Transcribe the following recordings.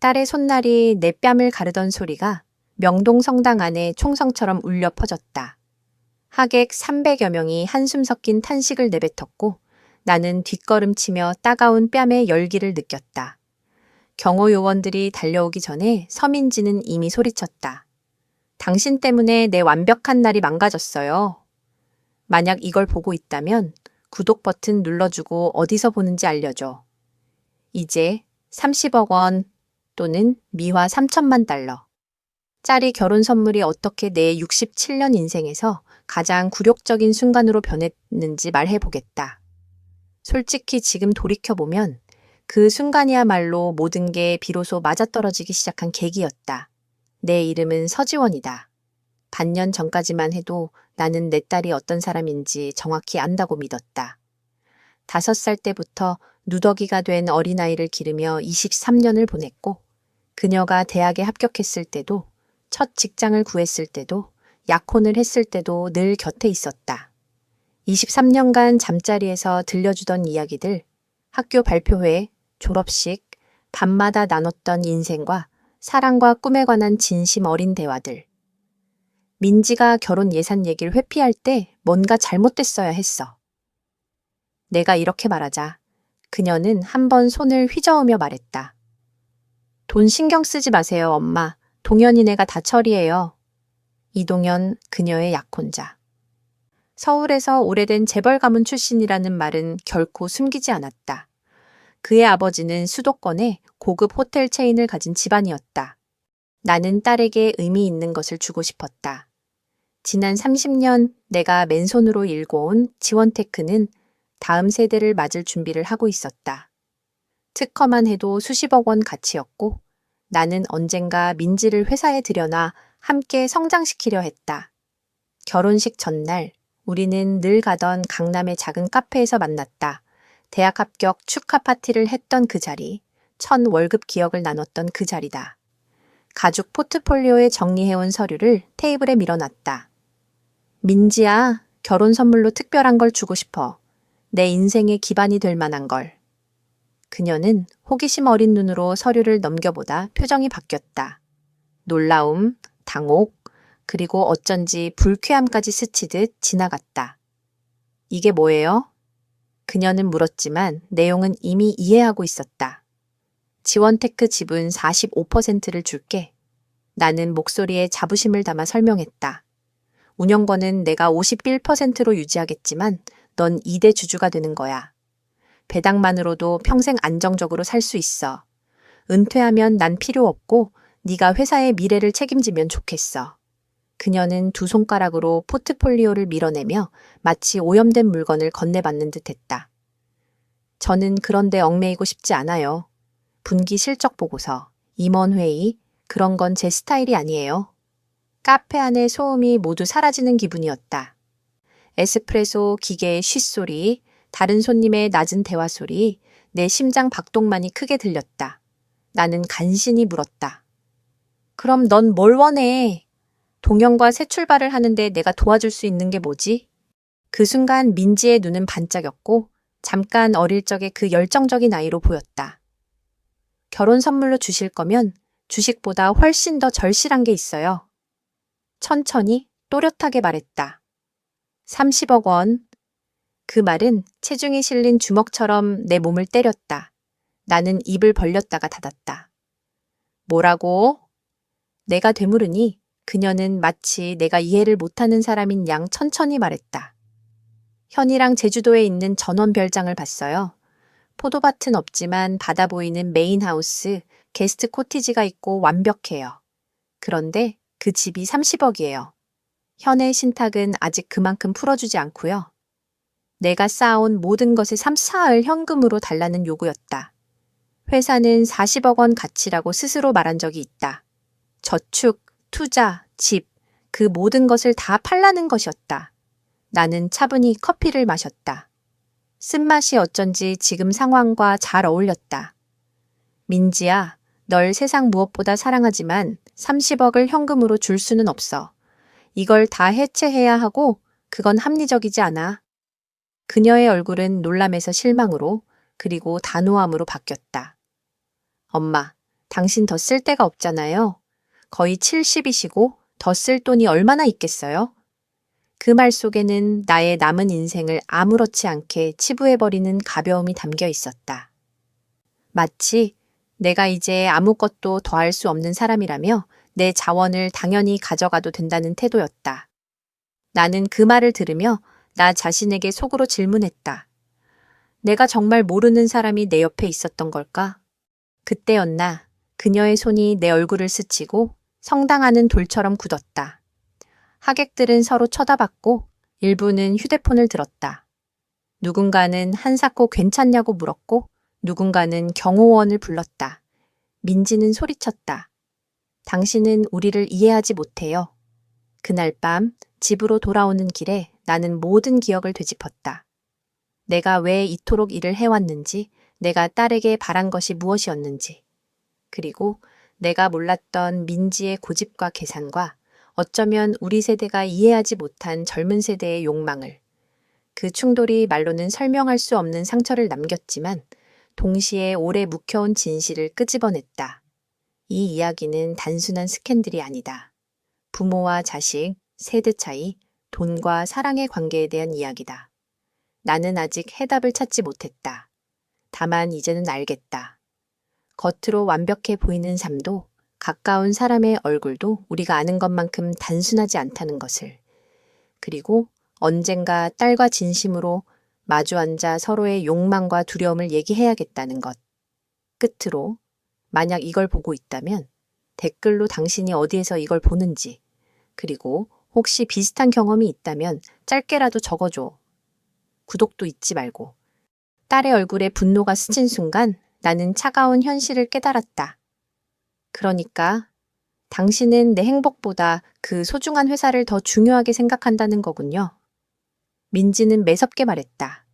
딸의 손날이 내 뺨을 가르던 소리가 명동 성당 안에 총성처럼 울려 퍼졌다. 하객 300여 명이 한숨 섞인 탄식을 내뱉었고 나는 뒷걸음치며 따가운 뺨의 열기를 느꼈다. 경호 요원들이 달려오기 전에 서민지는 이미 소리쳤다. 당신 때문에 내 완벽한 날이 망가졌어요. 만약 이걸 보고 있다면 구독 버튼 눌러주고 어디서 보는지 알려줘. 이제 30억 원 또는 미화 3천만 달러. 짜리 결혼 선물이 어떻게 내 67년 인생에서 가장 굴욕적인 순간으로 변했는지 말해보겠다. 솔직히 지금 돌이켜보면 그 순간이야말로 모든 게 비로소 맞아떨어지기 시작한 계기였다. 내 이름은 서지원이다. 반년 전까지만 해도 나는 내 딸이 어떤 사람인지 정확히 안다고 믿었다. 5살 때부터 누더기가 된 어린아이를 기르며 23년을 보냈고 그녀가 대학에 합격했을 때도 첫 직장을 구했을 때도 약혼을 했을 때도 늘 곁에 있었다. 23년간 잠자리에서 들려주던 이야기들, 학교 발표회, 졸업식, 밤마다 나눴던 인생과 사랑과 꿈에 관한 진심 어린 대화들. 민지가 결혼 예산 얘기를 회피할 때 뭔가 잘못됐어야 했어. 내가 이렇게 말하자 그녀는 한 번 손을 휘저으며 말했다. 돈 신경 쓰지 마세요, 엄마. 동현이네가 다 처리해요. 이동현, 그녀의 약혼자. 서울에서 오래된 재벌 가문 출신이라는 말은 결코 숨기지 않았다. 그의 아버지는 수도권에 고급 호텔 체인을 가진 집안이었다. 나는 딸에게 의미 있는 것을 주고 싶었다. 지난 30년 내가 맨손으로 일궈온 지원테크는 다음 세대를 맞을 준비를 하고 있었다. 특허만 해도 수십억 원 가치였고 나는 언젠가 민지를 회사에 들여놔 함께 성장시키려 했다. 결혼식 전날 우리는 늘 가던 강남의 작은 카페에서 만났다. 대학 합격 축하 파티를 했던 그 자리, 첫 월급 기억을 나눴던 그 자리다. 가죽 포트폴리오에 정리해온 서류를 테이블에 밀어놨다. 민지야, 결혼 선물로 특별한 걸 주고 싶어. 내 인생의 기반이 될 만한 걸. 그녀는 호기심 어린 눈으로 서류를 넘겨보다 표정이 바뀌었다. 놀라움, 당혹, 그리고 어쩐지 불쾌함까지 스치듯 지나갔다. 이게 뭐예요? 그녀는 물었지만 내용은 이미 이해하고 있었다. 지원테크 지분 45%를 줄게. 나는 목소리에 자부심을 담아 설명했다. 운영권은 내가 51%로 유지하겠지만 넌 2대 주주가 되는 거야. 배당만으로도 평생 안정적으로 살 수 있어. 은퇴하면 난 필요 없고 네가 회사의 미래를 책임지면 좋겠어. 그녀는 두 손가락으로 포트폴리오를 밀어내며 마치 오염된 물건을 건네받는 듯했다. 저는 그런데 얽매이고 싶지 않아요. 분기 실적 보고서, 임원회의, 그런 건 제 스타일이 아니에요. 카페 안의 소음이 모두 사라지는 기분이었다. 에스프레소 기계의 쉿소리, 다른 손님의 낮은 대화 소리, 내 심장 박동만이 크게 들렸다. 나는 간신히 물었다. 그럼 넌 뭘 원해? 동영과 새 출발을 하는데 내가 도와줄 수 있는 게 뭐지? 그 순간 민지의 눈은 반짝였고 잠깐 어릴 적의 그 열정적인 아이로 보였다. 결혼 선물로 주실 거면 주식보다 훨씬 더 절실한 게 있어요. 천천히 또렷하게 말했다. 30억 원. 그 말은 체중이 실린 주먹처럼 내 몸을 때렸다. 나는 입을 벌렸다가 닫았다. 뭐라고? 내가 되물으니 그녀는 마치 내가 이해를 못하는 사람인 양 천천히 말했다. 현이랑 제주도에 있는 전원 별장을 봤어요. 포도밭은 없지만 바다 보이는 메인하우스, 게스트 코티지가 있고 완벽해요. 그런데 그 집이 30억이에요. 현의 신탁은 아직 그만큼 풀어주지 않고요. 내가 쌓아온 모든 것을 3-4을 현금으로 달라는 요구였다. 회사는 40억 원 가치라고 스스로 말한 적이 있다. 저축, 투자, 집, 그 모든 것을 다 팔라는 것이었다. 나는 차분히 커피를 마셨다. 쓴맛이 어쩐지 지금 상황과 잘 어울렸다. 민지야, 널 세상 무엇보다 사랑하지만 30억을 현금으로 줄 수는 없어. 이걸 다 해체해야 하고 그건 합리적이지 않아. 그녀의 얼굴은 놀람에서 실망으로 그리고 단호함으로 바뀌었다. 엄마, 당신 더 쓸 데가 없잖아요. 거의 70이시고 더 쓸 돈이 얼마나 있겠어요? 그 말 속에는 나의 남은 인생을 아무렇지 않게 치부해버리는 가벼움이 담겨 있었다. 마치 내가 이제 아무것도 더할 수 없는 사람이라며 내 자원을 당연히 가져가도 된다는 태도였다. 나는 그 말을 들으며 나 자신에게 속으로 질문했다. 내가 정말 모르는 사람이 내 옆에 있었던 걸까? 그때였나 그녀의 손이 내 얼굴을 스치고 성당 안은 돌처럼 굳었다. 하객들은 서로 쳐다봤고 일부는 휴대폰을 들었다. 누군가는 한사코 괜찮냐고 물었고 누군가는 경호원을 불렀다. 민지는 소리쳤다. 당신은 우리를 이해하지 못해요. 그날 밤 집으로 돌아오는 길에 나는 모든 기억을 되짚었다. 내가 왜 이토록 일을 해왔는지, 내가 딸에게 바란 것이 무엇이었는지, 그리고 내가 몰랐던 민지의 고집과 계산과 어쩌면 우리 세대가 이해하지 못한 젊은 세대의 욕망을, 그 충돌이 말로는 설명할 수 없는 상처를 남겼지만 동시에 오래 묵혀온 진실을 끄집어냈다. 이 이야기는 단순한 스캔들이 아니다. 부모와 자식, 세대 차이, 돈과 사랑의 관계에 대한 이야기다. 나는 아직 해답을 찾지 못했다. 다만 이제는 알겠다. 겉으로 완벽해 보이는 삶도 가까운 사람의 얼굴도 우리가 아는 것만큼 단순하지 않다는 것을. 그리고 언젠가 딸과 진심으로 마주 앉아 서로의 욕망과 두려움을 얘기해야겠다는 것. 끝으로 만약 이걸 보고 있다면 댓글로 당신이 어디에서 이걸 보는지, 그리고 혹시 비슷한 경험이 있다면 짧게라도 적어줘. 구독도 잊지 말고. 딸의 얼굴에 분노가 스친 순간 나는 차가운 현실을 깨달았다. 그러니까 당신은 내 행복보다 그 소중한 회사를 더 중요하게 생각한다는 거군요. 민지는 매섭게 말했다.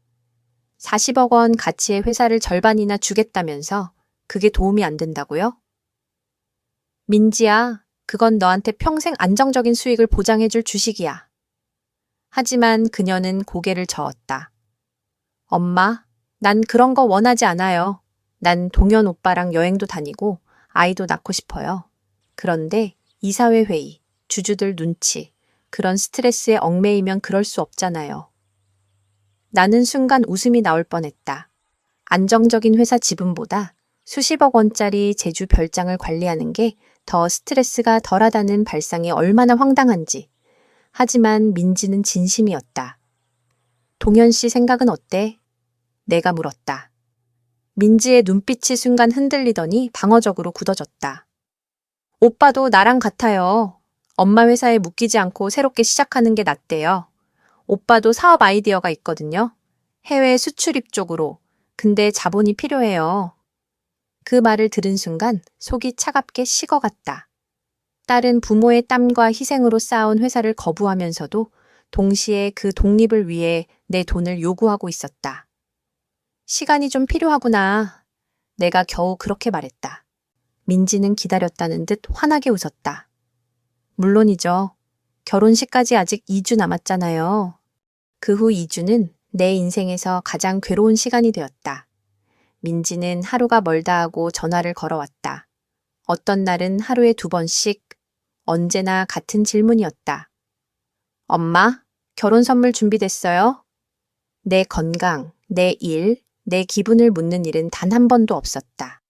40억 원 가치의 회사를 절반이나 주겠다면서 그게 도움이 안 된다고요? 민지야, 그건 너한테 평생 안정적인 수익을 보장해줄 주식이야. 하지만 그녀는 고개를 저었다. 엄마, 난 그런 거 원하지 않아요. 난 동현 오빠랑 여행도 다니고 아이도 낳고 싶어요. 그런데 이사회 회의, 주주들 눈치, 그런 스트레스에 얽매이면 그럴 수 없잖아요. 나는 순간 웃음이 나올 뻔했다. 안정적인 회사 지분보다 수십억 원짜리 제주 별장을 관리하는 게 더 스트레스가 덜하다는 발상이 얼마나 황당한지. 하지만 민지는 진심이었다. 동현 씨 생각은 어때? 내가 물었다. 민지의 눈빛이 순간 흔들리더니 방어적으로 굳어졌다. 오빠도 나랑 같아요. 엄마 회사에 묶이지 않고 새롭게 시작하는 게 낫대요. 오빠도 사업 아이디어가 있거든요. 해외 수출입 쪽으로. 근데 자본이 필요해요. 그 말을 들은 순간 속이 차갑게 식어갔다. 딸은 부모의 땀과 희생으로 쌓아온 회사를 거부하면서도 동시에 그 독립을 위해 내 돈을 요구하고 있었다. 시간이 좀 필요하구나. 내가 겨우 그렇게 말했다. 민지는 기다렸다는 듯 환하게 웃었다. 물론이죠. 결혼식까지 아직 2주 남았잖아요. 그 후 2주는 내 인생에서 가장 괴로운 시간이 되었다. 민지는 하루가 멀다 하고 전화를 걸어왔다. 어떤 날은 하루에 2번씩, 언제나 같은 질문이었다. 엄마, 결혼 선물 준비됐어요? 내 건강, 내 일, 내 기분을 묻는 일은 단 한 번도 없었다.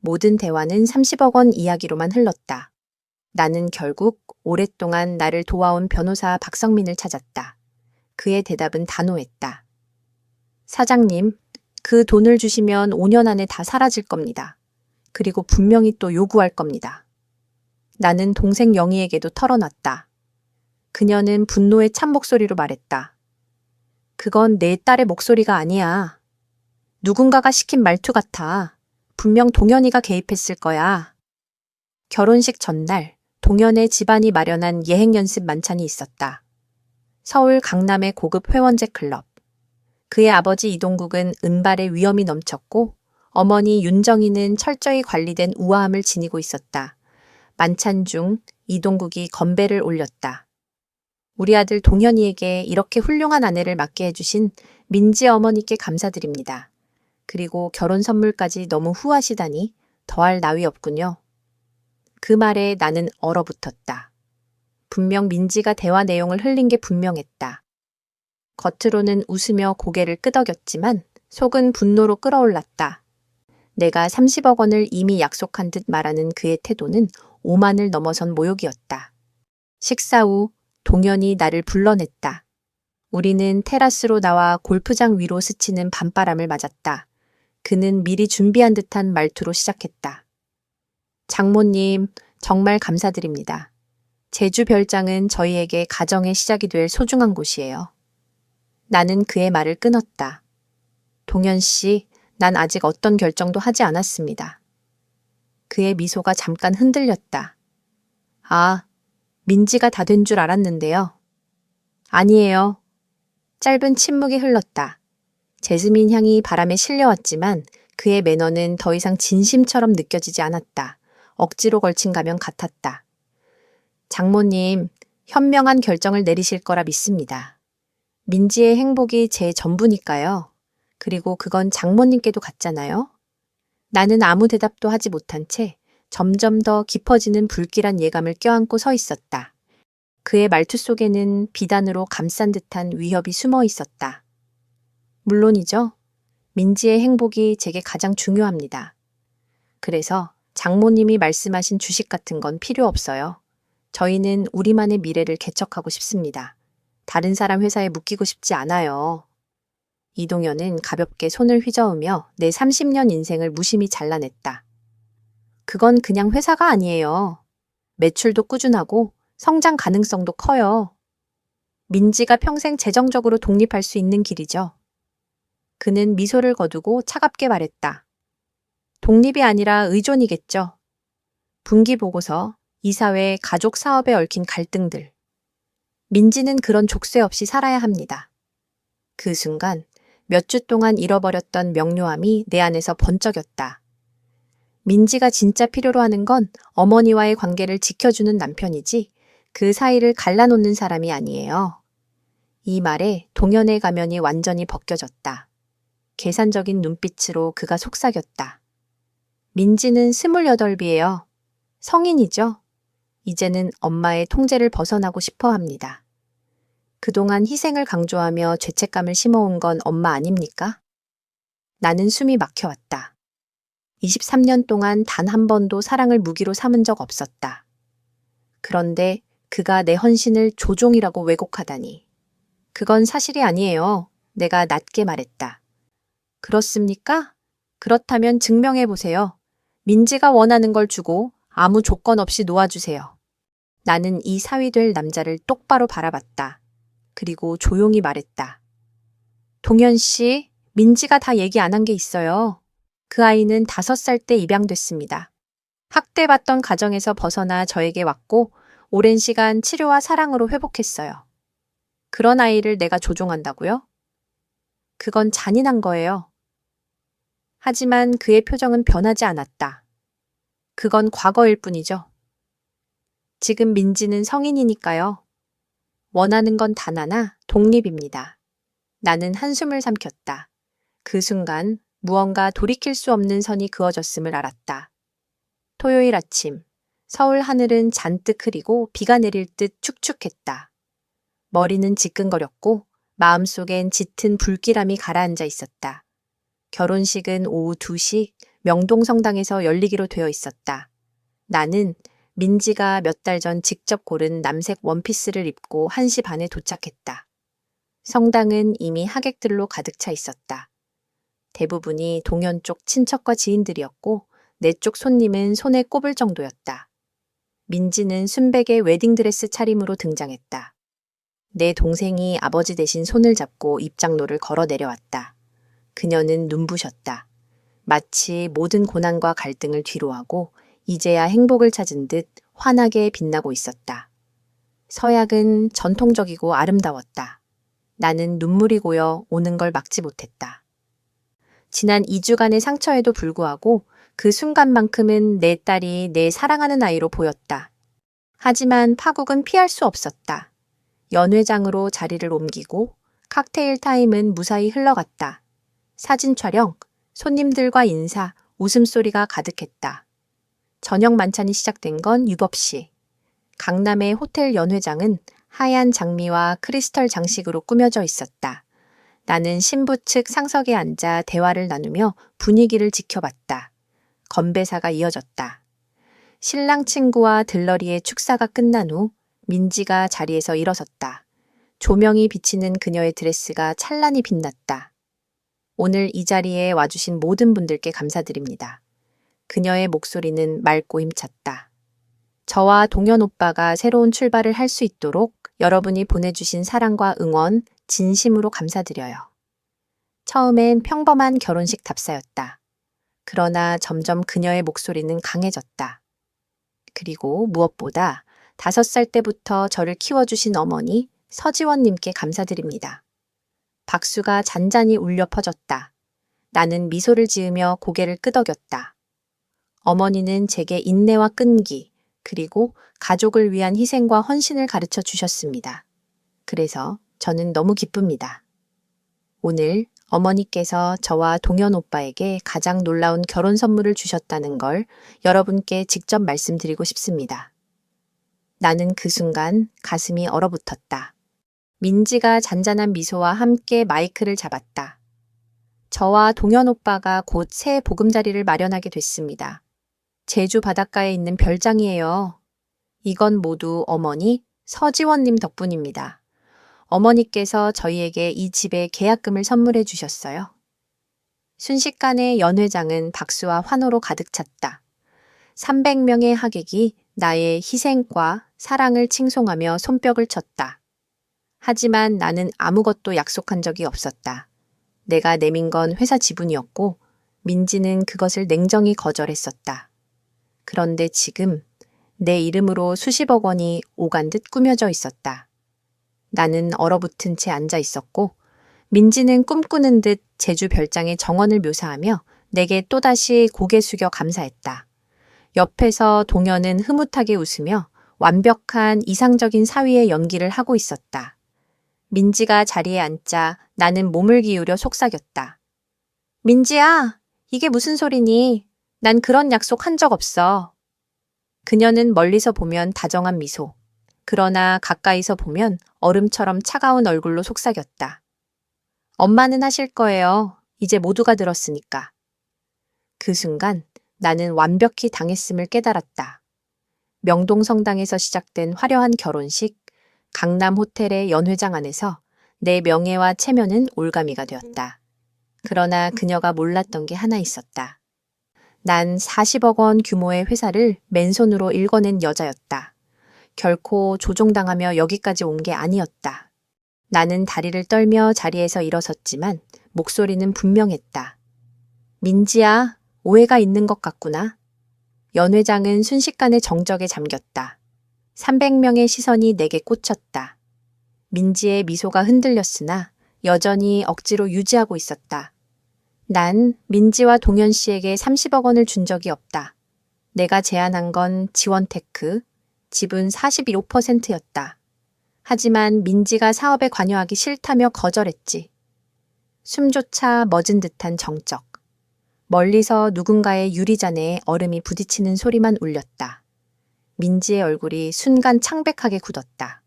모든 대화는 30억 원 이야기로만 흘렀다. 나는 결국 오랫동안 나를 도와온 변호사 박성민을 찾았다. 그의 대답은 단호했다. 사장님, 그 돈을 주시면 5년 안에 다 사라질 겁니다. 그리고 분명히 또 요구할 겁니다. 나는 동생 영희에게도 털어놨다. 그녀는 분노의 찬 목소리로 말했다. 그건 내 딸의 목소리가 아니야. 누군가가 시킨 말투 같아. 분명 동현이가 개입했을 거야. 결혼식 전날 동현의 집안이 마련한 예행 연습 만찬이 있었다. 서울 강남의 고급 회원제 클럽. 그의 아버지 이동국은 은발에 위엄이 넘쳤고 어머니 윤정희는 철저히 관리된 우아함을 지니고 있었다. 만찬 중 이동국이 건배를 올렸다. 우리 아들 동현이에게 이렇게 훌륭한 아내를 맡게 해주신 민지 어머니께 감사드립니다. 그리고 결혼 선물까지 너무 후하시다니 더할 나위 없군요. 그 말에 나는 얼어붙었다. 분명 민지가 대화 내용을 흘린 게 분명했다. 겉으로는 웃으며 고개를 끄덕였지만 속은 분노로 끓어올랐다. 내가 30억 원을 이미 약속한 듯 말하는 그의 태도는 오만을 넘어선 모욕이었다. 식사 후 동현이 나를 불러냈다. 우리는 테라스로 나와 골프장 위로 스치는 밤바람을 맞았다. 그는 미리 준비한 듯한 말투로 시작했다. 장모님, 정말 감사드립니다. 제주 별장은 저희에게 가정의 시작이 될 소중한 곳이에요. 나는 그의 말을 끊었다. 동현 씨, 난 아직 어떤 결정도 하지 않았습니다. 그의 미소가 잠깐 흔들렸다. 아, 민지가 다 된 줄 알았는데요. 아니에요. 짧은 침묵이 흘렀다. 제스민 향이 바람에 실려왔지만 그의 매너는 더 이상 진심처럼 느껴지지 않았다. 억지로 걸친 가면 같았다. 장모님, 현명한 결정을 내리실 거라 믿습니다. 민지의 행복이 제 전부니까요. 그리고 그건 장모님께도 같잖아요. 나는 아무 대답도 하지 못한 채 점점 더 깊어지는 불길한 예감을 껴안고 서 있었다. 그의 말투 속에는 비단으로 감싼 듯한 위협이 숨어 있었다. 물론이죠. 민지의 행복이 제게 가장 중요합니다. 그래서 장모님이 말씀하신 주식 같은 건 필요 없어요. 저희는 우리만의 미래를 개척하고 싶습니다. 다른 사람 회사에 묶이고 싶지 않아요. 이동현은 가볍게 손을 휘저으며 내 30년 인생을 무심히 잘라냈다. 그건 그냥 회사가 아니에요. 매출도 꾸준하고 성장 가능성도 커요. 민지가 평생 재정적으로 독립할 수 있는 길이죠. 그는 미소를 거두고 차갑게 말했다. 독립이 아니라 의존이겠죠. 분기 보고서, 이사회, 가족 사업에 얽힌 갈등들. 민지는 그런 족쇄 없이 살아야 합니다. 그 순간 몇 주 동안 잃어버렸던 명료함이 내 안에서 번쩍였다. 민지가 진짜 필요로 하는 건 어머니와의 관계를 지켜주는 남편이지 그 사이를 갈라놓는 사람이 아니에요. 이 말에 동현의 가면이 완전히 벗겨졌다. 계산적인 눈빛으로 그가 속삭였다. 민지는 28이에요. 성인이죠. 이제는 엄마의 통제를 벗어나고 싶어 합니다. 그동안 희생을 강조하며 죄책감을 심어온 건 엄마 아닙니까? 나는 숨이 막혀왔다. 23년 동안 단 한 번도 사랑을 무기로 삼은 적 없었다. 그런데 그가 내 헌신을 조종이라고 왜곡하다니. 그건 사실이 아니에요. 내가 낮게 말했다. 그렇습니까? 그렇다면 증명해보세요. 민지가 원하는 걸 주고 아무 조건 없이 놓아주세요. 나는 이 사위 될 남자를 똑바로 바라봤다. 그리고 조용히 말했다. 동현 씨, 민지가 다 얘기 안 한 게 있어요. 그 아이는 5살 때 입양됐습니다. 학대받던 가정에서 벗어나 저에게 왔고 오랜 시간 치료와 사랑으로 회복했어요. 그런 아이를 내가 조종한다고요? 그건 잔인한 거예요. 하지만 그의 표정은 변하지 않았다. 그건 과거일 뿐이죠. 지금 민지는 성인이니까요. 원하는 건 단 하나, 독립입니다. 나는 한숨을 삼켰다. 그 순간 무언가 돌이킬 수 없는 선이 그어졌음을 알았다. 토요일 아침, 서울 하늘은 잔뜩 흐리고 비가 내릴 듯 축축했다. 머리는 지끈거렸고 마음속엔 짙은 불길함이 가라앉아 있었다. 결혼식은 오후 2시 명동성당에서 열리기로 되어 있었다. 나는 민지가 몇 달 전 직접 고른 남색 원피스를 입고 1시 반에 도착했다. 성당은 이미 하객들로 가득 차 있었다. 대부분이 동현 쪽 친척과 지인들이었고 내 쪽 손님은 손에 꼽을 정도였다. 민지는 순백의 웨딩드레스 차림으로 등장했다. 내 동생이 아버지 대신 손을 잡고 입장로를 걸어 내려왔다. 그녀는 눈부셨다. 마치 모든 고난과 갈등을 뒤로하고 이제야 행복을 찾은 듯 환하게 빛나고 있었다. 서약은 전통적이고 아름다웠다. 나는 눈물이 고여 오는 걸 막지 못했다. 지난 2주간의 상처에도 불구하고 그 순간만큼은 내 딸이 내 사랑하는 아이로 보였다. 하지만 파국은 피할 수 없었다. 연회장으로 자리를 옮기고 칵테일 타임은 무사히 흘러갔다. 사진 촬영, 손님들과 인사, 웃음소리가 가득했다. 저녁 만찬이 시작된 건 유법시. 강남의 호텔 연회장은 하얀 장미와 크리스털 장식으로 꾸며져 있었다. 나는 신부 측 상석에 앉아 대화를 나누며 분위기를 지켜봤다. 건배사가 이어졌다. 신랑 친구와 들러리의 축사가 끝난 후 민지가 자리에서 일어섰다. 조명이 비치는 그녀의 드레스가 찬란히 빛났다. 오늘 이 자리에 와주신 모든 분들께 감사드립니다. 그녀의 목소리는 맑고 힘찼다. 저와 동현 오빠가 새로운 출발을 할 수 있도록 여러분이 보내주신 사랑과 응원 진심으로 감사드려요. 처음엔 평범한 결혼식 답사였다. 그러나 점점 그녀의 목소리는 강해졌다. 그리고 무엇보다 5살 때부터 저를 키워주신 어머니 서지원님께 감사드립니다. 박수가 잔잔히 울려 퍼졌다. 나는 미소를 지으며 고개를 끄덕였다. 어머니는 제게 인내와 끈기, 그리고 가족을 위한 희생과 헌신을 가르쳐 주셨습니다. 그래서 저는 너무 기쁩니다. 오늘 어머니께서 저와 동현 오빠에게 가장 놀라운 결혼 선물을 주셨다는 걸 여러분께 직접 말씀드리고 싶습니다. 나는 그 순간 가슴이 얼어붙었다. 민지가 잔잔한 미소와 함께 마이크를 잡았다. 저와 동현 오빠가 곧 새 보금자리를 마련하게 됐습니다. 제주 바닷가에 있는 별장이에요. 이건 모두 어머니 서지원님 덕분입니다. 어머니께서 저희에게 이 집의 계약금을 선물해 주셨어요. 순식간에 연회장은 박수와 환호로 가득 찼다. 300명의 하객이 나의 희생과 사랑을 칭송하며 손뼉을 쳤다. 하지만 나는 아무것도 약속한 적이 없었다. 내가 내민 건 회사 지분이었고 민지는 그것을 냉정히 거절했었다. 그런데 지금 내 이름으로 수십억 원이 오간 듯 꾸며져 있었다. 나는 얼어붙은 채 앉아 있었고 민지는 꿈꾸는 듯 제주 별장의 정원을 묘사하며 내게 또다시 고개 숙여 감사했다. 옆에서 동현은 흐뭇하게 웃으며 완벽한 이상적인 사위의 연기를 하고 있었다. 민지가 자리에 앉자 나는 몸을 기울여 속삭였다. 민지야, 이게 무슨 소리니? 난 그런 약속 한 적 없어. 그녀는 멀리서 보면 다정한 미소, 그러나 가까이서 보면 얼음처럼 차가운 얼굴로 속삭였다. 엄마는 하실 거예요. 이제 모두가 들었으니까. 그 순간 나는 완벽히 당했음을 깨달았다. 명동성당에서 시작된 화려한 결혼식, 강남 호텔의 연회장 안에서 내 명예와 체면은 올가미가 되었다. 그러나 그녀가 몰랐던 게 하나 있었다. 난 40억 원 규모의 회사를 맨손으로 일궈낸 여자였다. 결코 조종당하며 여기까지 온 게 아니었다. 나는 다리를 떨며 자리에서 일어섰지만 목소리는 분명했다. 민지야, 오해가 있는 것 같구나. 연회장은 순식간에 정적에 잠겼다. 300명의 시선이 내게 꽂혔다. 민지의 미소가 흔들렸으나 여전히 억지로 유지하고 있었다. 난 민지와 동현 씨에게 30억 원을 준 적이 없다. 내가 제안한 건 지원테크, 지분 41.5%였다. 하지만 민지가 사업에 관여하기 싫다며 거절했지. 숨조차 멎은 듯한 정적. 멀리서 누군가의 유리잔에 얼음이 부딪히는 소리만 울렸다. 민지의 얼굴이 순간 창백하게 굳었다.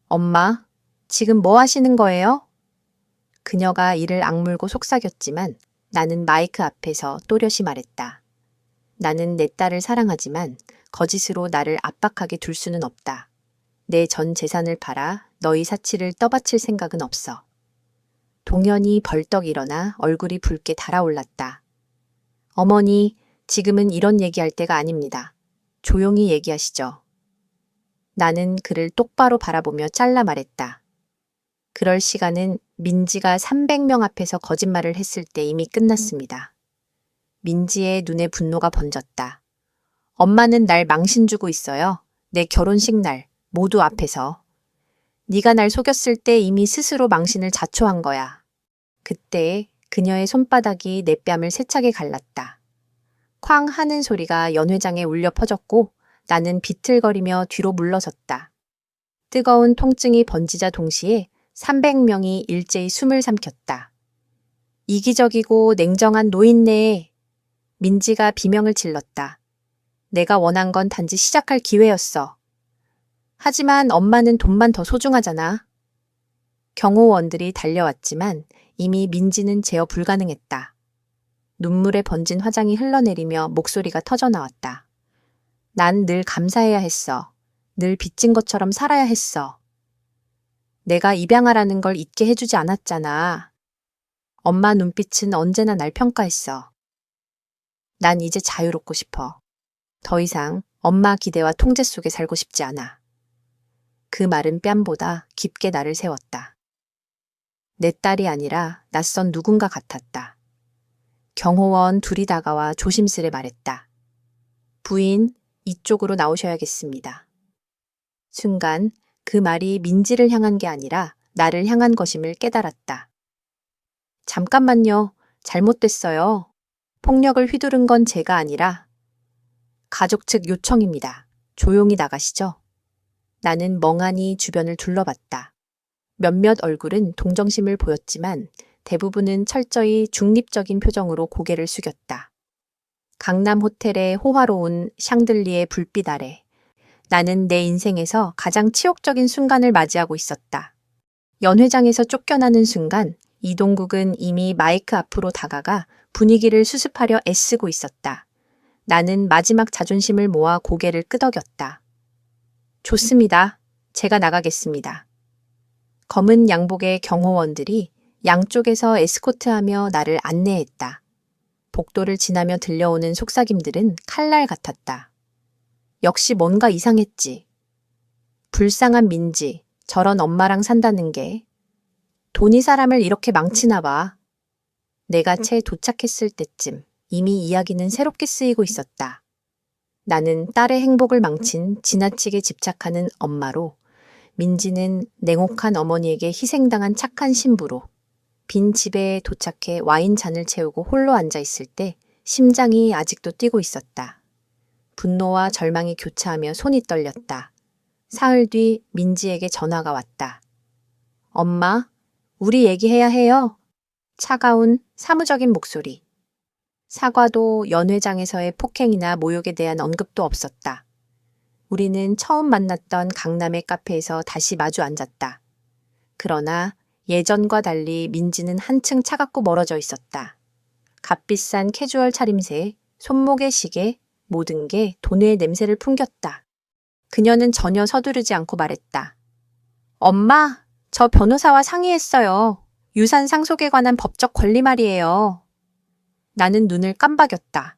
엄마, 지금 뭐 하시는 거예요? 그녀가 이를 악물고 속삭였지만 나는 마이크 앞에서 또렷이 말했다. 나는 내 딸을 사랑하지만 거짓으로 나를 압박하게 둘 수는 없다. 내 전 재산을 팔아 너희 사치를 떠받칠 생각은 없어. 동현이 벌떡 일어나 얼굴이 붉게 달아올랐다. 어머니, 지금은 이런 얘기할 때가 아닙니다. 조용히 얘기하시죠. 나는 그를 똑바로 바라보며 잘라 말했다. 그럴 시간은 민지가 300명 앞에서 거짓말을 했을 때 이미 끝났습니다. 민지의 눈에 분노가 번졌다. 엄마는 날 망신 주고 있어요. 내 결혼식 날 모두 앞에서. 네가 날 속였을 때 이미 스스로 망신을 자초한 거야. 그때 그녀의 손바닥이 내 뺨을 세차게 갈랐다. 쾅 하는 소리가 연회장에 울려 퍼졌고 나는 비틀거리며 뒤로 물러섰다. 뜨거운 통증이 번지자 동시에 300명이 일제히 숨을 삼켰다. 이기적이고 냉정한 노인네. 민지가 비명을 질렀다. 내가 원한 건 단지 시작할 기회였어. 하지만 엄마는 돈만 더 소중하잖아. 경호원들이 달려왔지만 이미 민지는 제어 불가능했다. 눈물에 번진 화장이 흘러내리며 목소리가 터져나왔다. 난 늘 감사해야 했어. 늘 빚진 것처럼 살아야 했어. 내가 입양하라는 걸 잊게 해주지 않았잖아. 엄마 눈빛은 언제나 날 평가했어. 난 이제 자유롭고 싶어. 더 이상 엄마 기대와 통제 속에 살고 싶지 않아. 그 말은 뺨보다 깊게 나를 세웠다. 내 딸이 아니라 낯선 누군가 같았다. 경호원 둘이 다가와 조심스레 말했다. 부인, 이쪽으로 나오셔야겠습니다. 순간 그 말이 민지를 향한 게 아니라 나를 향한 것임을 깨달았다. 잠깐만요. 잘못됐어요. 폭력을 휘두른 건 제가 아니라 가족 측 요청입니다. 조용히 나가시죠. 나는 멍하니 주변을 둘러봤다. 몇몇 얼굴은 동정심을 보였지만 대부분은 철저히 중립적인 표정으로 고개를 숙였다. 강남 호텔의 호화로운 샹들리에 불빛 아래 나는 내 인생에서 가장 치욕적인 순간을 맞이하고 있었다. 연회장에서 쫓겨나는 순간 이동국은 이미 마이크 앞으로 다가가 분위기를 수습하려 애쓰고 있었다. 나는 마지막 자존심을 모아 고개를 끄덕였다. 좋습니다. 제가 나가겠습니다. 검은 양복의 경호원들이 양쪽에서 에스코트하며 나를 안내했다. 복도를 지나며 들려오는 속삭임들은 칼날 같았다. 역시 뭔가 이상했지. 불쌍한 민지, 저런 엄마랑 산다는 게 돈이 사람을 이렇게 망치나 봐. 내가 채 도착했을 때쯤 이미 이야기는 새롭게 쓰이고 있었다. 나는 딸의 행복을 망친 지나치게 집착하는 엄마로, 민지는 냉혹한 어머니에게 희생당한 착한 신부로, 빈 집에 도착해 와인 잔을 채우고 홀로 앉아 있을 때 심장이 아직도 뛰고 있었다. 분노와 절망이 교차하며 손이 떨렸다. 사흘 뒤 민지에게 전화가 왔다. 엄마, 우리 얘기해야 해요. 차가운 사무적인 목소리. 사과도 연회장에서의 폭행이나 모욕에 대한 언급도 없었다. 우리는 처음 만났던 강남의 카페에서 다시 마주 앉았다. 그러나 예전과 달리 민지는 한층 차갑고 멀어져 있었다. 값비싼 캐주얼 차림새, 손목의 시계, 모든 게 돈의 냄새를 풍겼다. 그녀는 전혀 서두르지 않고 말했다. 엄마, 저 변호사와 상의했어요. 유산 상속에 관한 법적 권리 말이에요. 나는 눈을 깜박였다.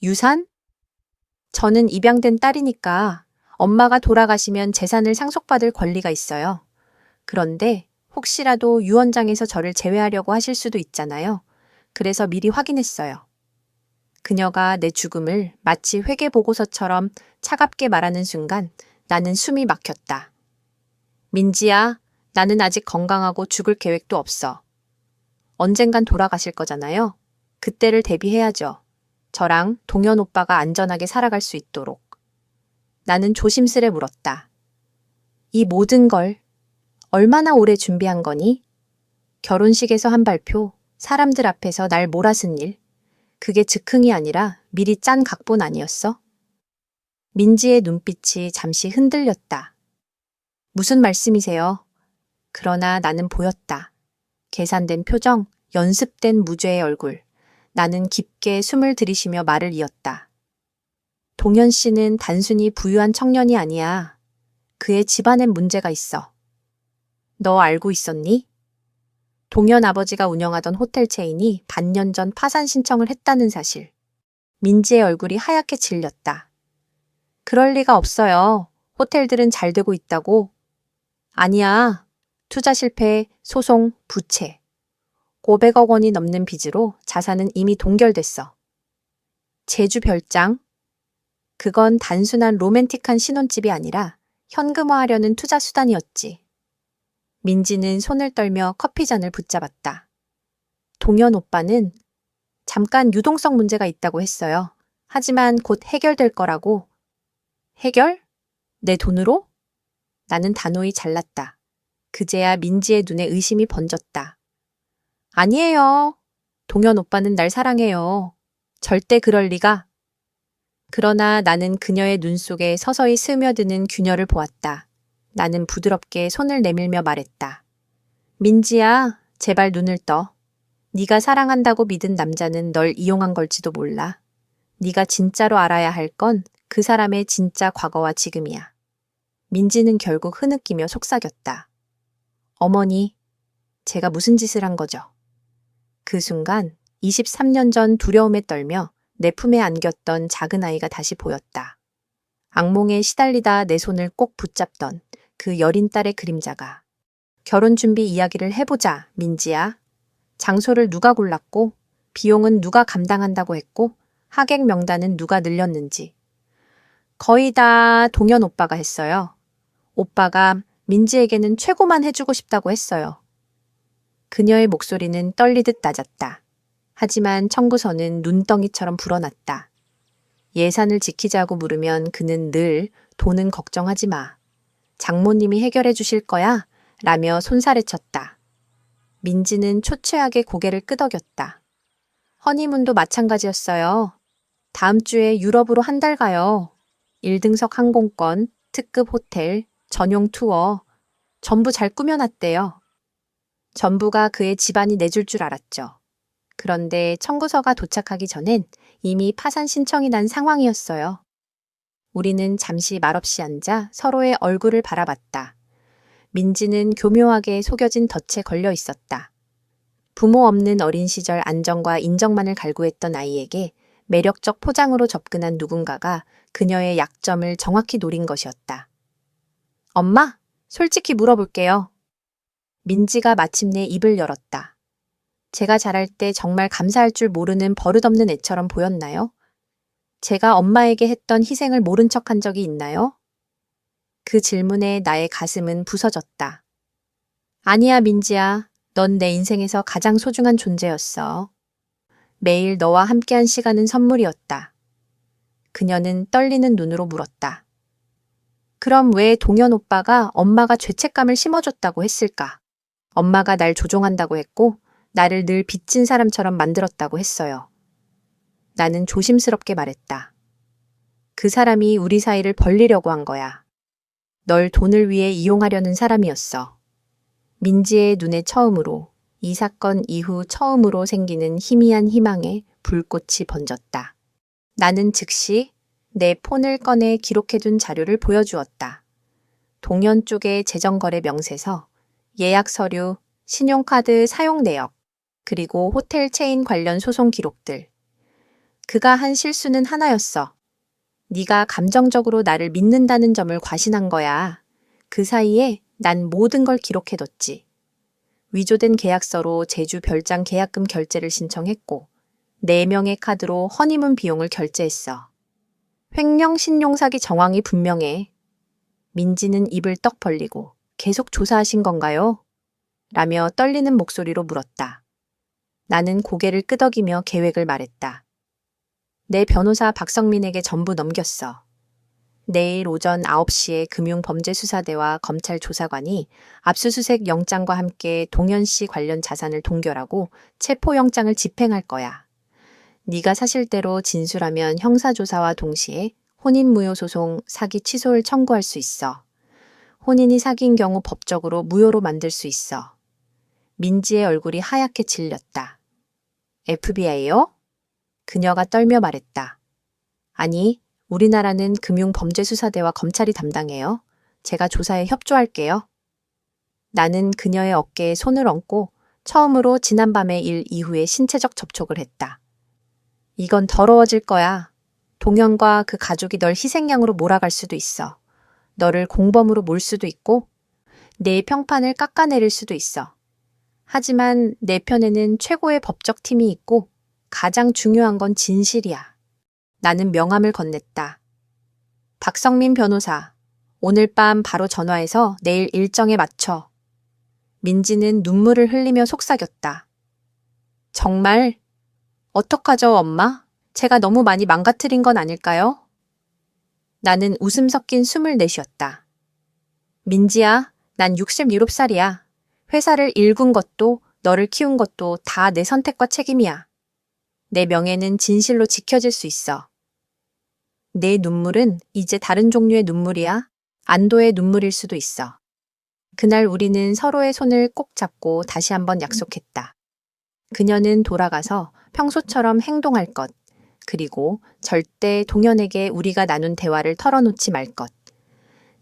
유산? 저는 입양된 딸이니까 엄마가 돌아가시면 재산을 상속받을 권리가 있어요. 그런데 혹시라도 유언장에서 저를 제외하려고 하실 수도 있잖아요. 그래서 미리 확인했어요. 그녀가 내 죽음을 마치 회계보고서처럼 차갑게 말하는 순간 나는 숨이 막혔다. 민지야, 나는 아직 건강하고 죽을 계획도 없어. 언젠간 돌아가실 거잖아요. 그때를 대비해야죠. 저랑 동현 오빠가 안전하게 살아갈 수 있도록. 나는 조심스레 물었다. 이 모든 걸 얼마나 오래 준비한 거니? 결혼식에서 한 발표, 사람들 앞에서 날 몰아쓴 일. 그게 즉흥이 아니라 미리 짠 각본 아니었어? 민지의 눈빛이 잠시 흔들렸다. 무슨 말씀이세요? 그러나 나는 보였다. 계산된 표정, 연습된 무죄의 얼굴. 나는 깊게 숨을 들이쉬며 말을 이었다. 동현 씨는 단순히 부유한 청년이 아니야. 그의 집안엔 문제가 있어. 너 알고 있었니? 동현 아버지가 운영하던 호텔 체인이 반년 전 파산 신청을 했다는 사실. 민지의 얼굴이 하얗게 질렸다. 그럴 리가 없어요. 호텔들은 잘 되고 있다고. 아니야. 투자 실패, 소송, 부채. 500억 원이 넘는 빚으로 자산은 이미 동결됐어. 제주 별장? 그건 단순한 로맨틱한 신혼집이 아니라 현금화하려는 투자 수단이었지. 민지는 손을 떨며 커피잔을 붙잡았다. 동현 오빠는 잠깐 유동성 문제가 있다고 했어요. 하지만 곧 해결될 거라고. 해결? 내 돈으로? 나는 단호히 잘랐다. 그제야 민지의 눈에 의심이 번졌다. 아니에요. 동현 오빠는 날 사랑해요. 절대 그럴 리가. 그러나 나는 그녀의 눈 속에 서서히 스며드는 균열을 보았다. 나는 부드럽게 손을 내밀며 말했다. 민지야, 제발 눈을 떠. 네가 사랑한다고 믿은 남자는 널 이용한 걸지도 몰라. 네가 진짜로 알아야 할 건 그 사람의 진짜 과거와 지금이야. 민지는 결국 흐느끼며 속삭였다. 어머니, 제가 무슨 짓을 한 거죠? 그 순간 23년 전 두려움에 떨며 내 품에 안겼던 작은 아이가 다시 보였다. 악몽에 시달리다 내 손을 꼭 붙잡던 그 여린 딸의 그림자가. 결혼 준비 이야기를 해보자, 민지야. 장소를 누가 골랐고, 비용은 누가 감당한다고 했고, 하객 명단은 누가 늘렸는지. 거의 다 동현 오빠가 했어요. 오빠가 민지에게는 최고만 해주고 싶다고 했어요. 그녀의 목소리는 떨리듯 낮았다. 하지만 청구서는 눈덩이처럼 불어났다. 예산을 지키자고 물으면 그는 늘 돈은 걱정하지 마. 장모님이 해결해 주실 거야 라며 손살에 쳤다. 민지는 초췌하게 고개를 끄덕였다. 허니문도 마찬가지였어요. 다음 주에 유럽으로 한 달 가요. 1등석 항공권, 특급 호텔, 전용 투어, 전부 잘 꾸며놨대요. 전부가 그의 집안이 내줄 줄 알았죠. 그런데 청구서가 도착하기 전엔 이미 파산 신청이 난 상황이었어요. 우리는 잠시 말없이 앉아 서로의 얼굴을 바라봤다. 민지는 교묘하게 속여진 덫에 걸려 있었다. 부모 없는 어린 시절 안정과 인정만을 갈구했던 아이에게 매력적 포장으로 접근한 누군가가 그녀의 약점을 정확히 노린 것이었다. 엄마, 솔직히 물어볼게요. 민지가 마침내 입을 열었다. 제가 자랄 때 정말 감사할 줄 모르는 버릇없는 애처럼 보였나요? 제가 엄마에게 했던 희생을 모른 척한 적이 있나요? 그 질문에 나의 가슴은 부서졌다. 아니야, 민지야. 넌 내 인생에서 가장 소중한 존재였어. 매일 너와 함께한 시간은 선물이었다. 그녀는 떨리는 눈으로 물었다. 그럼 왜 동현 오빠가 엄마가 죄책감을 심어줬다고 했을까? 엄마가 날 조종한다고 했고 나를 늘 빚진 사람처럼 만들었다고 했어요. 나는 조심스럽게 말했다. 그 사람이 우리 사이를 벌리려고 한 거야. 널 돈을 위해 이용하려는 사람이었어. 민지의 눈에 처음으로, 이 사건 이후 처음으로 생기는 희미한 희망에 불꽃이 번졌다. 나는 즉시 내 폰을 꺼내 기록해둔 자료를 보여주었다. 동현 쪽의 재정거래 명세서, 예약 서류, 신용카드 사용 내역, 그리고 호텔 체인 관련 소송 기록들. 그가 한 실수는 하나였어. 네가 감정적으로 나를 믿는다는 점을 과신한 거야. 그 사이에 난 모든 걸 기록해뒀지. 위조된 계약서로 제주 별장 계약금 결제를 신청했고 4명의 카드로 허니문 비용을 결제했어. 횡령 신용 사기 정황이 분명해. 민지는 입을 떡 벌리고 계속 조사하신 건가요? 라며 떨리는 목소리로 물었다. 나는 고개를 끄덕이며 계획을 말했다. 내 변호사 박성민에게 전부 넘겼어. 내일 오전 9시에 금융범죄수사대와 검찰 조사관이 압수수색 영장과 함께 동현 씨 관련 자산을 동결하고 체포영장을 집행할 거야. 네가 사실대로 진술하면 형사조사와 동시에 혼인무효소송 사기 취소를 청구할 수 있어. 혼인이 사기인 경우 법적으로 무효로 만들 수 있어. 민지의 얼굴이 하얗게 질렸다. FBI요? 그녀가 떨며 말했다. 아니, 우리나라는 금융범죄수사대와 검찰이 담당해요. 제가 조사에 협조할게요. 나는 그녀의 어깨에 손을 얹고 처음으로 지난밤의 일 이후에 신체적 접촉을 했다. 이건 더러워질 거야. 동현과 그 가족이 널 희생양으로 몰아갈 수도 있어. 너를 공범으로 몰 수도 있고 내 평판을 깎아내릴 수도 있어. 하지만 내 편에는 최고의 법적 팀이 있고 가장 중요한 건 진실이야. 나는 명함을 건넸다. 박성민 변호사, 오늘 밤 바로 전화해서 내일 일정에 맞춰. 민지는 눈물을 흘리며 속삭였다. 정말? 어떡하죠, 엄마? 제가 너무 많이 망가뜨린 건 아닐까요? 나는 웃음 섞인 숨을 내쉬었다. 민지야, 난 67살이야. 회사를 일군 것도 너를 키운 것도 다 내 선택과 책임이야. 내 명예는 진실로 지켜질 수 있어. 내 눈물은 이제 다른 종류의 눈물이야. 안도의 눈물일 수도 있어. 그날 우리는 서로의 손을 꼭 잡고 다시 한번 약속했다. 그녀는 돌아가서 평소처럼 행동할 것, 그리고 절대 동현에게 우리가 나눈 대화를 털어놓지 말 것.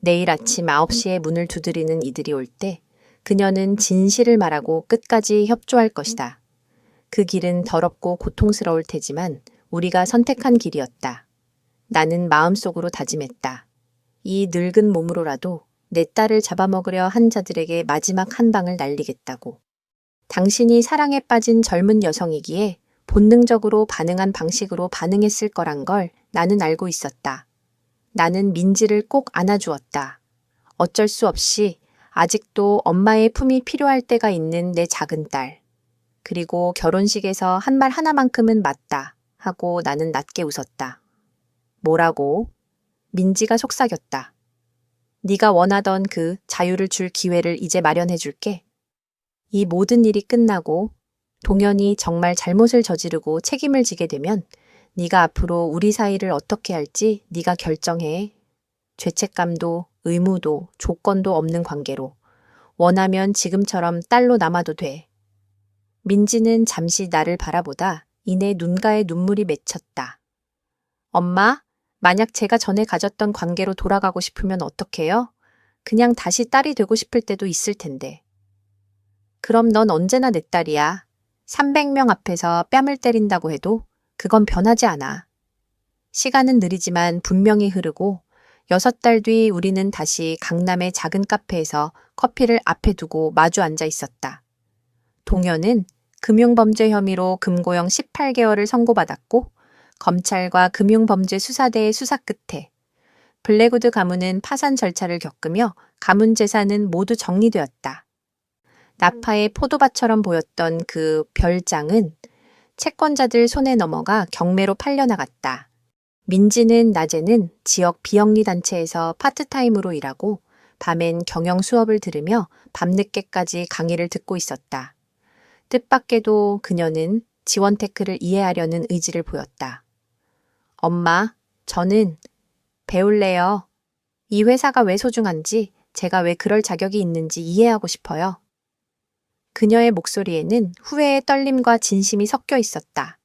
내일 아침 9시에 문을 두드리는 이들이 올 때 그녀는 진실을 말하고 끝까지 협조할 것이다. 그 길은 더럽고 고통스러울 테지만 우리가 선택한 길이었다. 나는 마음속으로 다짐했다. 이 늙은 몸으로라도 내 딸을 잡아먹으려 한 자들에게 마지막 한 방을 날리겠다고. 당신이 사랑에 빠진 젊은 여성이기에 본능적으로 반응한 방식으로 반응했을 거란 걸 나는 알고 있었다. 나는 민지를 꼭 안아주었다. 어쩔 수 없이 아직도 엄마의 품이 필요할 때가 있는 내 작은 딸. 그리고 결혼식에서 한 말 하나만큼은 맞다 하고 나는 낮게 웃었다. 뭐라고? 민지가 속삭였다. 네가 원하던 그 자유를 줄 기회를 이제 마련해 줄게. 이 모든 일이 끝나고 동현이 정말 잘못을 저지르고 책임을 지게 되면 네가 앞으로 우리 사이를 어떻게 할지 네가 결정해. 죄책감도 의무도 조건도 없는 관계로. 원하면 지금처럼 딸로 남아도 돼. 민지는 잠시 나를 바라보다 이내 눈가에 눈물이 맺혔다. 엄마, 만약 제가 전에 가졌던 관계로 돌아가고 싶으면 어떡해요? 그냥 다시 딸이 되고 싶을 때도 있을 텐데. 그럼 넌 언제나 내 딸이야. 300명 앞에서 뺨을 때린다고 해도 그건 변하지 않아. 시간은 느리지만 분명히 흐르고 6달 뒤 우리는 다시 강남의 작은 카페에서 커피를 앞에 두고 마주 앉아 있었다. 동현은 금융범죄 혐의로 금고형 18개월을 선고받았고 검찰과 금융범죄수사대의 수사 끝에 블랙우드 가문은 파산 절차를 겪으며 가문 재산은 모두 정리되었다. 나파의 포도밭처럼 보였던 그 별장은 채권자들 손에 넘어가 경매로 팔려나갔다. 민지는 낮에는 지역 비영리 단체에서 파트타임으로 일하고 밤엔 경영 수업을 들으며 밤늦게까지 강의를 듣고 있었다. 뜻밖에도 그녀는 지원 테크를 이해하려는 의지를 보였다. 엄마, 저는 배울래요. 이 회사가 왜 소중한지, 제가 왜 그럴 자격이 있는지 이해하고 싶어요. 그녀의 목소리에는 후회의 떨림과 진심이 섞여 있었다.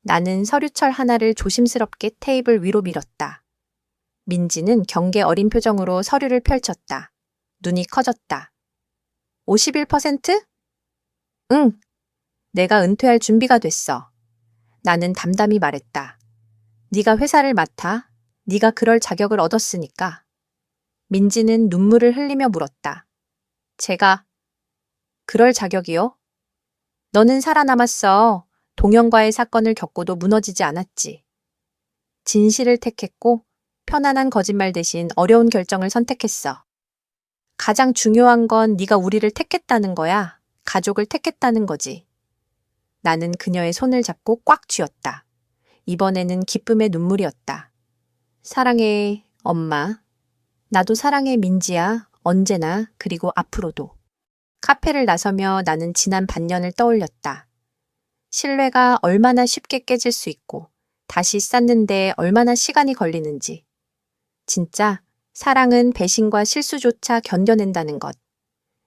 나는 서류철 하나를 조심스럽게 테이블 위로 밀었다. 민지는 경계 어린 표정으로 서류를 펼쳤다. 눈이 커졌다. 51%? 응. 내가 은퇴할 준비가 됐어. 나는 담담히 말했다. 네가 회사를 맡아. 네가 그럴 자격을 얻었으니까. 민지는 눈물을 흘리며 물었다. 제가 그럴 자격이요? 너는 살아남았어. 동현과의 사건을 겪고도 무너지지 않았지. 진실을 택했고 편안한 거짓말 대신 어려운 결정을 선택했어. 가장 중요한 건 네가 우리를 택했다는 거야. 가족을 택했다는 거지. 나는 그녀의 손을 잡고 꽉 쥐었다. 이번에는 기쁨의 눈물이었다. 사랑해, 엄마. 나도 사랑해, 민지야. 언제나, 그리고 앞으로도. 카페를 나서며 나는 지난 반년을 떠올렸다. 신뢰가 얼마나 쉽게 깨질 수 있고 다시 쌓는데 얼마나 시간이 걸리는지. 진짜 사랑은 배신과 실수조차 견뎌낸다는 것.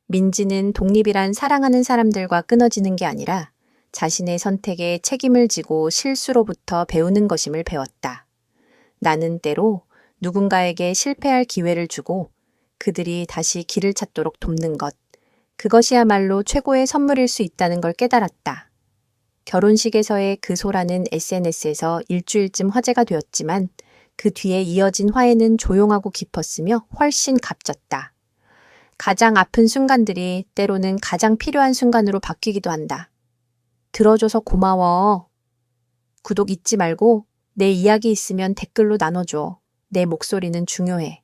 민지는 독립이란 사랑하는 사람들과 끊어지는 게 아니라 자신의 선택에 책임을 지고 실수로부터 배우는 것임을 배웠다. 나는 때로 누군가에게 실패할 기회를 주고 그들이 다시 길을 찾도록 돕는 것. 그것이야말로 최고의 선물일 수 있다는 걸 깨달았다. 결혼식에서의 그 소라는 SNS에서 일주일쯤 화제가 되었지만 그 뒤에 이어진 화해는 조용하고 깊었으며 훨씬 값졌다. 가장 아픈 순간들이 때로는 가장 필요한 순간으로 바뀌기도 한다. 들어줘서 고마워. 구독 잊지 말고 내 이야기 있으면 댓글로 나눠줘. 내 목소리는 중요해.